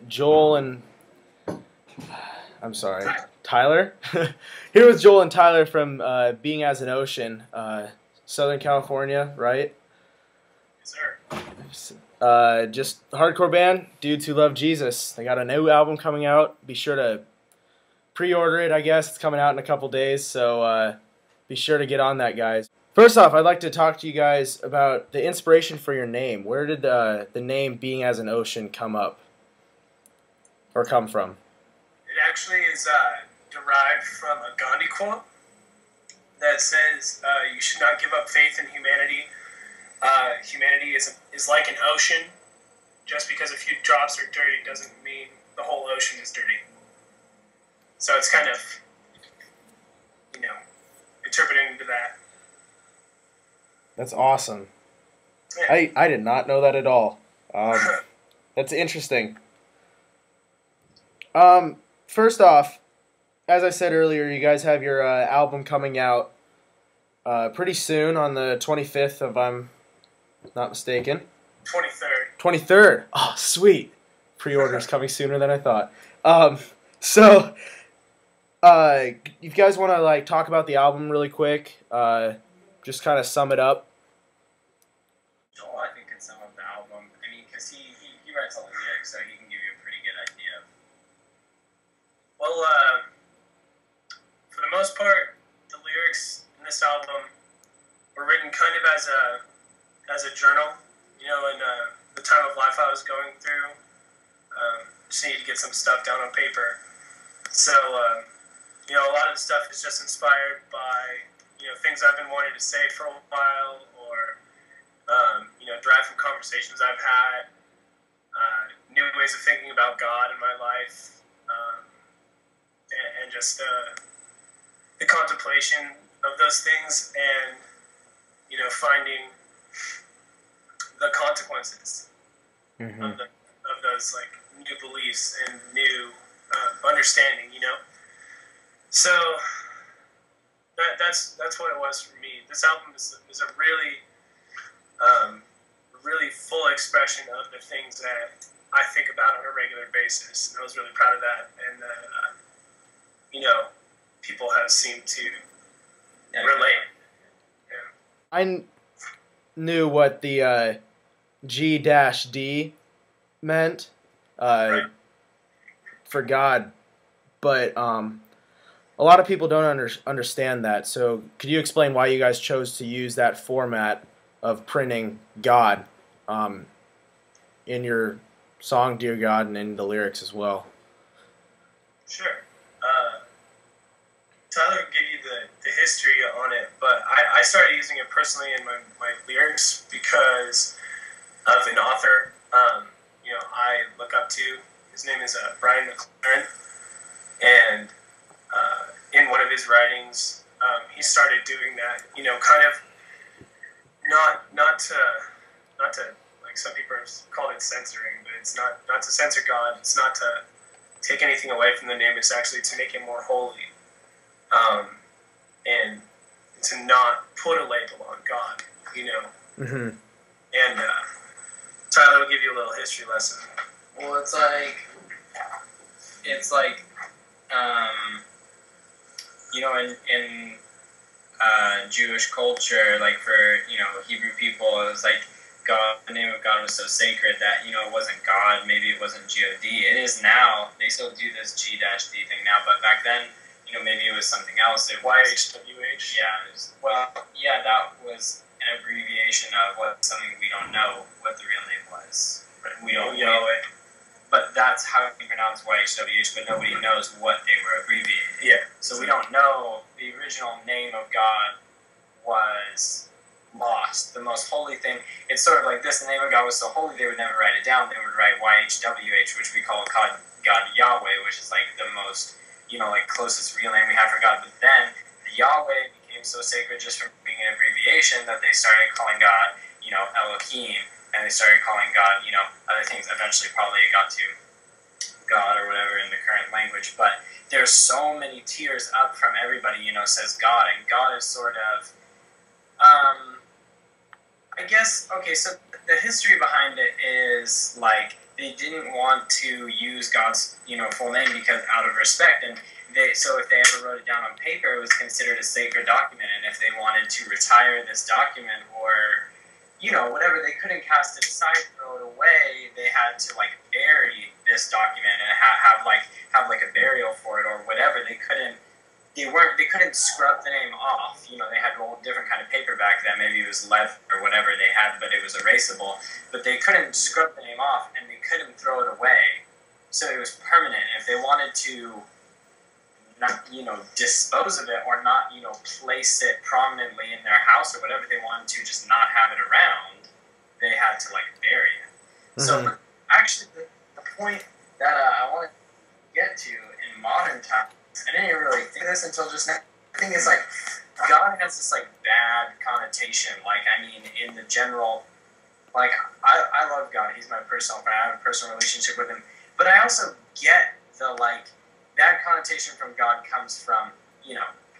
Joel and I'm sorry, Tyler. Here with Joel and Tyler from Being as an Ocean, Southern California, right? Yes, sir. Just a hardcore band, dudes who love Jesus. They got a new album coming out. Be sure to pre-order it, I guess. It's coming out in a couple days, so be sure to get on that, guys. First off, I'd like to talk to you guys about the inspiration for your name. Where did the name Being as an Ocean come up? Or come from? It actually is derived from a Gandhi quote that says, you should not give up faith in humanity. Humanity is like an ocean. Just because a few drops are dirty doesn't mean the whole ocean is dirty. So it's kind of, interpreting into that. That's awesome. Yeah. I did not know that at all. That's interesting. First off, as I said earlier, you guys have your album coming out pretty soon on the 25th, if I'm not mistaken. 23rd. 23rd. Oh, sweet. Pre-orders coming sooner than I thought. You guys want to talk about the album really quick? Just kind of sum it up. Joel, I think, can sum up the album. I mean, because he writes all the lyrics, so he can give you a pretty good idea. Well, for the most part, the lyrics in this album were written kind of as a journal, in the time of life I was going through. Just needed to get some stuff down on paper. So, a lot of the stuff is just inspired by, things I've been wanting to say for a while, or, derived from conversations I've had, new ways of thinking about God in my life, and just the contemplation of those things, and finding the consequences of those new beliefs and new understanding. So that's what it was for me. This album is a really really full expression of the things that I think about on a regular basis, and I was really proud of that. And people have seemed to relate. Yeah. I knew what the G-D meant Right. for God, but a lot of people don't understand that. So could you explain why you guys chose to use that format of printing God in your song Dear God and in the lyrics as well? Sure. Tyler will give you the history on it, but I started using it personally in my lyrics because of an author I look up to. His name is Brian McLaren, and in one of his writings, he started doing that. Kind of not to like some people have called it censoring, but it's not to censor God. It's not to take anything away from the name. It's actually to make it more holy, and to not put a label on God. Mm-hmm. And Tyler will give you a little history lesson. Well, it's like, in Jewish culture, like for, Hebrew people, it was like God, the name of God was so sacred that, it wasn't God, maybe it wasn't G-O-D. It is now. They still do this G-D thing now, but back then, maybe it was something else. It was YHWH. Yeah, that was an abbreviation of something we don't know what the real name was. We don't know it. But that's how we pronounce YHWH, but nobody knows what they were abbreviating. Yeah. So we don't know the original name of God was lost. The most holy thing, it's sort of like this, the name of God was so holy they would never write it down. They would write YHWH, which we call God Yahweh, which is like the most, closest real name we have for God. But then the Yahweh became so sacred just from being an abbreviation that they started calling God, Elohim, and they started calling God, other things. Eventually probably it got to God or whatever in the current language. But there's so many tiers up from everybody, says God. And God is sort of, I guess, okay, so the history behind it is, they didn't want to use God's, full name because out of respect. And so if they ever wrote it down on paper, it was considered a sacred document. And if they wanted to retire this document or, whatever, they couldn't cast it aside, throw it away. They had to like bury this document and have a burial for it or whatever. They couldn't scrub the name off. They had a whole different kind of paper back then. Maybe it was leather or whatever they had, but it was erasable. But they couldn't scrub the name off and they couldn't throw it away. So it was permanent. If they wanted to not, dispose of it or not, place it prominently in their house or whatever, they wanted to just not have it around, they had to like bury it. Mm-hmm. So actually the point that I want to get to in modern times, I didn't really think this until just now. The thing is, like, God has this like bad connotation. Like, I mean, in the general, like, I love God. He's my personal friend. I have a personal relationship with him. But I also get the like bad connotation from God comes from,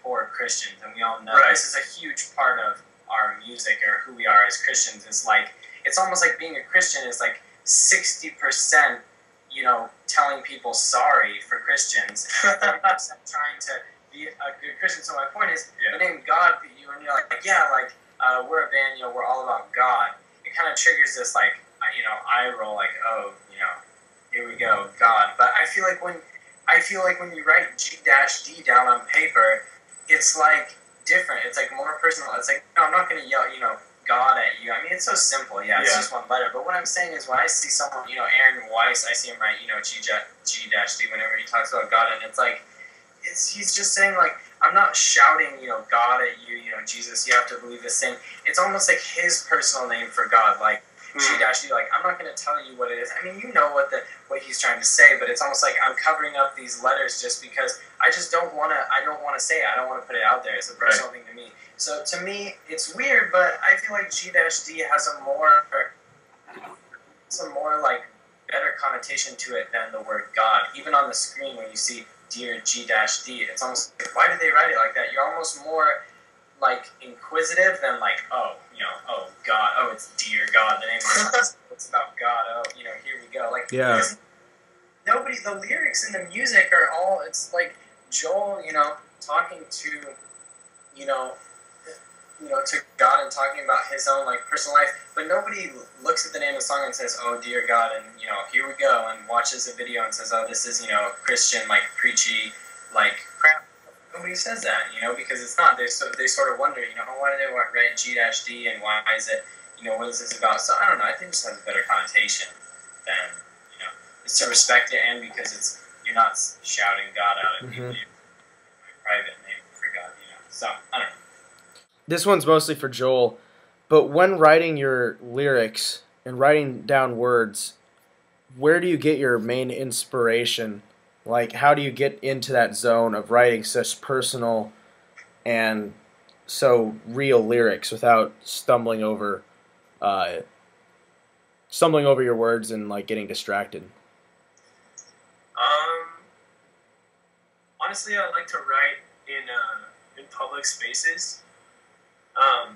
poor Christians, and we all know this is a huge part of our music or who we are as Christians. It's like, it's almost like being a Christian is like 60%, telling people sorry for Christians, and 30% trying to be a good Christian. So my point is, the name God, and you're like, we're a band, we're all about God. It kind of triggers this like, eye roll, like, oh, here we go, God. But I feel like when you write G-D down on paper, it's like different. It's like more personal. It's like, no, I'm not going to yell, God at you. I mean, it's so simple. It's just one letter. But what I'm saying is when I see someone, Aaron Weiss, I see him write, G-D whenever he talks about God, and it's like, he's just saying, like, I'm not shouting, God at you, Jesus, you have to believe this thing. It's almost like his personal name for God, like, G-D, like, I'm not going to tell you what it is. I mean, you know what he's trying to say, but it's almost like I'm covering up these letters just because I don't want to say it. I don't want to put it out there. It's a personal thing to me. So to me, it's weird, but I feel like G-D has a more like better connotation to it than the word God. Even on the screen when you see Dear G-D, it's almost like, why did they write it like that? You're almost more like inquisitive than like, oh God, it's Dear God, the name of the song, it's about God, here we go. Like, the lyrics in the music are all, it's like Joel, talking to, to God and talking about his own like personal life, but nobody looks at the name of the song and says, oh dear God, and here we go, and watches a video and says, oh, this is Christian like preachy like crap. Nobody says that, because it's not. They sort of wonder, why did they write G-D and why is it, what is this about? So I don't know. I think it just has a better connotation than, it's to respect it, and because you're not shouting God out at people. Private name for God, So I don't know. This one's mostly for Joel, but when writing your lyrics and writing down words, where do you get your main inspiration? Like, how do you get into that zone of writing such personal and so real lyrics without stumbling over your words and like getting distracted? Honestly, I like to write in public spaces. I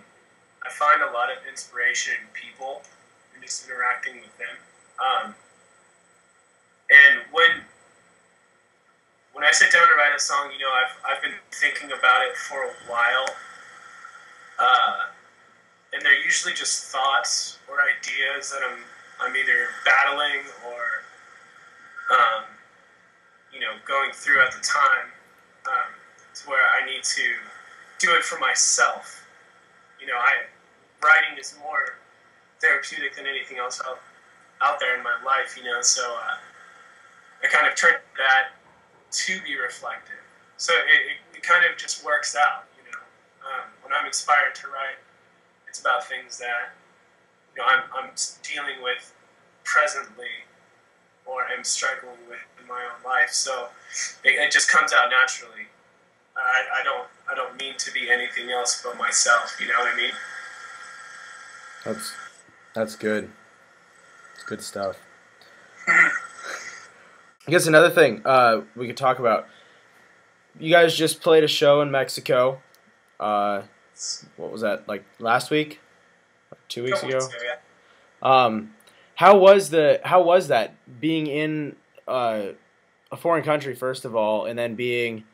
find a lot of inspiration in people and just interacting with them. And when I sit down to write a song, I've been thinking about it for a while, and they're usually just thoughts or ideas that I'm either battling or going through at the time, to where I need to do it for myself. Writing is more therapeutic than anything else out there in my life. So I kind of turn that to be reflective. So it kind of just works out, when I'm inspired to write, it's about things that, I'm dealing with presently or am struggling with in my own life. So it just comes out naturally. I don't mean to be anything else but myself, you know what I mean? That's good. It's good stuff. I guess another thing we could talk about. You guys just played a show in Mexico. What was that, like last week? 2 weeks ago? How was that being in a foreign country first of all, and then being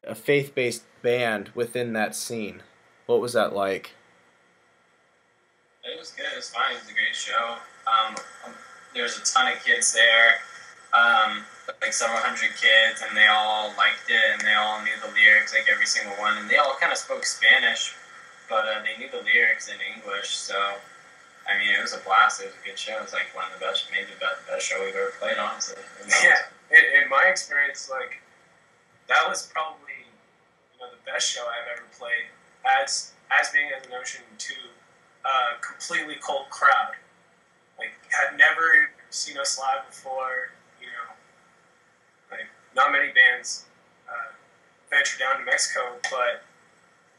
a faith-based band within that scene? What was that like? It was good. It was fine. It was a great show. There was a ton of kids there, like several hundred kids, and they all liked it, and they all knew the lyrics, like every single one, and they all kind of spoke Spanish, but they knew the lyrics in English. So, I mean, it was a blast. It was a good show. It was like one of the best, maybe the best show we've ever played, honestly. Yeah, in my experience, like that was probably the best show I've ever played. As being at the Notion to a completely cold crowd. Like, had never seen us live before, like, not many bands venture down to Mexico, but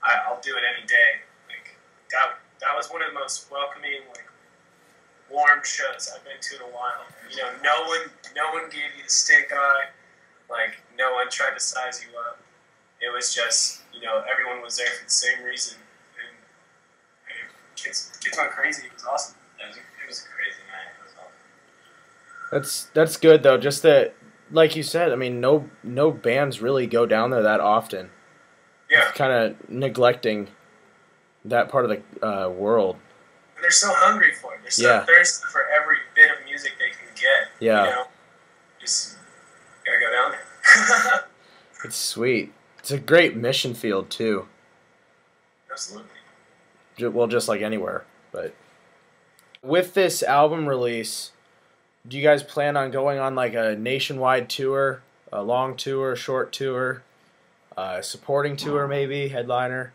I'll do it any day. Like, that was one of the most welcoming, like, warm shows I've been to in a while. No one gave you the stink eye, like, no one tried to size you up. It was just, everyone was there for the same reason. And kids went crazy. It was awesome. It was a crazy night. It was awesome. That's good though. Just that, like you said, I mean, no bands really go down there that often. Yeah. Kind of neglecting that part of the world. And they're so hungry for it. They're so thirsty for every bit of music they can get. Yeah. Just gotta go down there. It's sweet. It's a great mission field too. Absolutely. Well, just like anywhere, but with this album release, do you guys plan on going on like a nationwide tour, a long tour, short tour, supporting tour maybe, headliner?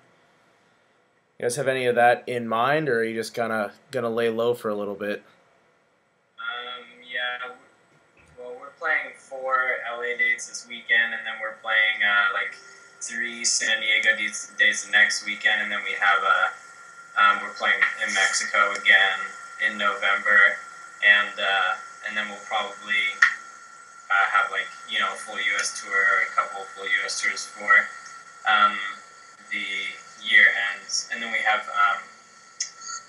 You guys have any of that in mind, or are you just gonna lay low for a little bit? Yeah. Well, we're playing 4 LA dates this weekend, and then we're playing like 3 San Diego dates the next weekend, and then we have we're playing in Mexico again in November, and then we'll probably have like a full U.S. tour or a couple of full U.S. tours before the year ends, and then we have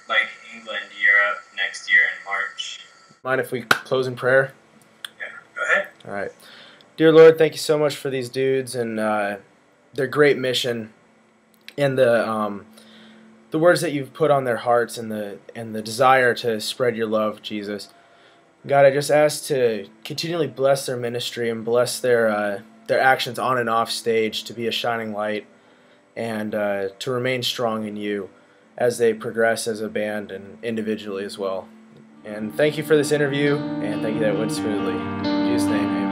like England, Europe next year in March. Mind if we close in prayer? Yeah, go ahead. All right. Dear Lord, thank you so much for these dudes and their great mission and the words that you've put on their hearts and the desire to spread your love, Jesus. God, I just ask to continually bless their ministry and bless their actions on and off stage to be a shining light and to remain strong in you as they progress as a band and individually as well. And thank you for this interview, and thank you that it went smoothly. In Jesus' name, amen.